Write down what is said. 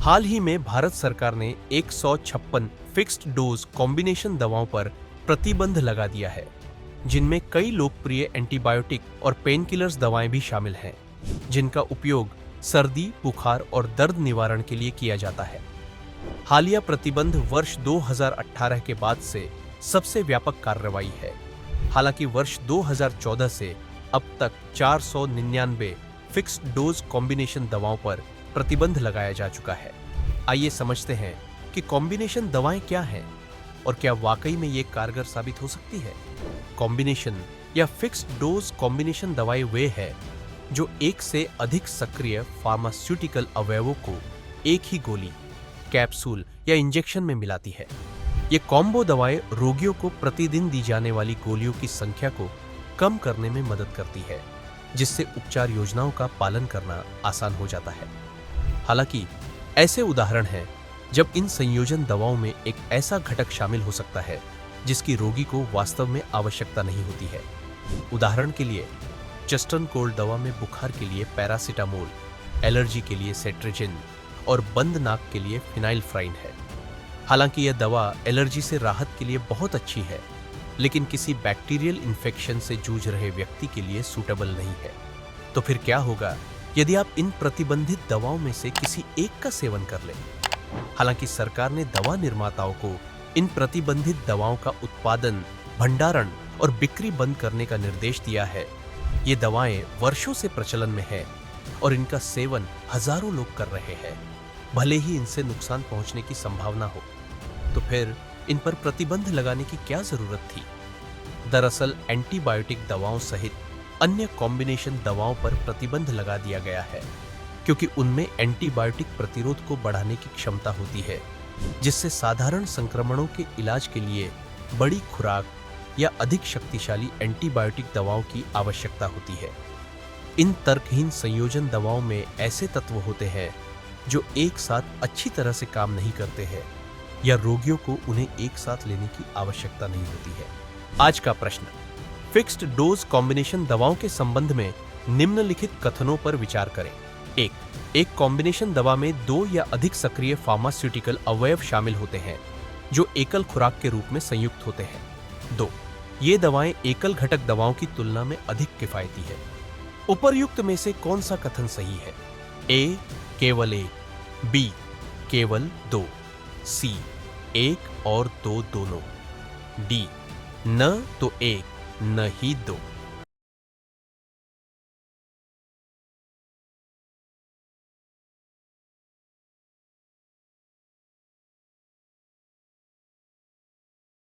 हाल ही में भारत सरकार ने 156 फिक्स्ड डोज कॉम्बिनेशन दवाओं पर प्रतिबंध लगा दिया है, जिनमें कई लोकप्रिय एंटीबायोटिक और पेन किलर्स दवाएं भी शामिल हैं, जिनका उपयोग सर्दी, बुखार और दर्द निवारण के लिए किया जाता है। हालिया प्रतिबंध वर्ष 2018 के बाद से सबसे व्यापक कार्रवाई है। हालांकि वर्ष 2014 से अब तक 499 फिक्स्ड डोज कॉम्बिनेशन दवाओं पर प्रतिबंध लगाया जा चुका है। आइए समझते हैं कि कॉम्बिनेशन दवाएं क्या हैं और क्या वाकई में ये कारगर साबित हो सकती है। कॉम्बिनेशन या फिक्स्ड डोज कॉम्बिनेशन दवाएं वे हैं जो एक से अधिक सक्रिय फार्मास्यूटिकल अवयवों को एक ही गोली, कैप्सूल या इंजेक्शन में मिलाती है। ये कॉम्बो दवाएं रोगियों को प्रतिदिन दी जाने वाली गोलियों की संख्या को कम करने में मदद करती है, जिससे उपचार योजनाओं का पालन करना आसान हो जाता है। हालांकि ऐसे उदाहरण हैं जब इन संयोजन दवाओं में एक ऐसा घटक शामिल हो सकता है जिसकी रोगी को वास्तव में आवश्यकता नहीं होती है। उदाहरण के लिए चेस्टन कोल्ड दवा में बुखार के लिए पैरासिटामोल, एलर्जी के लिए सेट्रिजिन और बंद नाक के लिए फिनाइलफ्राइन है। हालांकि यह दवा एलर्जी से राहत के लिए बहुत अच्छी है, लेकिन किसी बैक्टीरियल इन्फेक्शन से जूझ रहे व्यक्ति के लिए सूटेबल नहीं है। तो फिर क्या होगा यदि आप इन प्रतिबंधित दवाओं में से किसी एक का सेवन कर लें? हालांकि सरकार ने दवा निर्माताओं को इन प्रतिबंधित दवाओं का उत्पादन, भंडारण और बिक्री बंद करने का निर्देश दिया है। ये दवाएं वर्षों से प्रचलन में हैं और इनका सेवन हजारों लोग कर रहे हैं, भले ही इनसे नुकसान पहुंचने की संभावना हो। तो फिर इन पर प्रतिबंध लगाने की क्या जरूरत थी? दरअसल एंटीबायोटिक दवाओं सहित अन्य कॉम्बिनेशन दवाओं पर प्रतिबंध लगा दिया गया है क्योंकि उनमें एंटीबायोटिक प्रतिरोध को बढ़ाने की क्षमता होती है, जिससे साधारण संक्रमणों के इलाज के लिए बड़ी खुराक या अधिक शक्तिशाली एंटीबायोटिक दवाओं की आवश्यकता होती है। इन तर्कहीन संयोजन दवाओं में ऐसे तत्व होते हैं जो एक साथ अच्छी तरह से काम नहीं करते हैं या रोगियों को उन्हें एक साथ लेने की आवश्यकता नहीं होती है। आज का प्रश्न, फिक्स्ड डोज कॉम्बिनेशन दवाओं के संबंध में निम्नलिखित कथनों पर विचार करें। एक कॉम्बिनेशन दवा में 2 या अधिक सक्रिय फार्मास्यूटिकल अवयव शामिल होते हैं जो एकल खुराक के रूप में संयुक्त होते हैं। 2. ये दवाएं एकल घटक दवाओं की तुलना में अधिक किफायती है। उपर्युक्त में से कौन सा कथन सही है? ए, केवल एक, बी, केवल 2, सी, 1 और 2 दोनों, डी, न तो 1 न ही 2।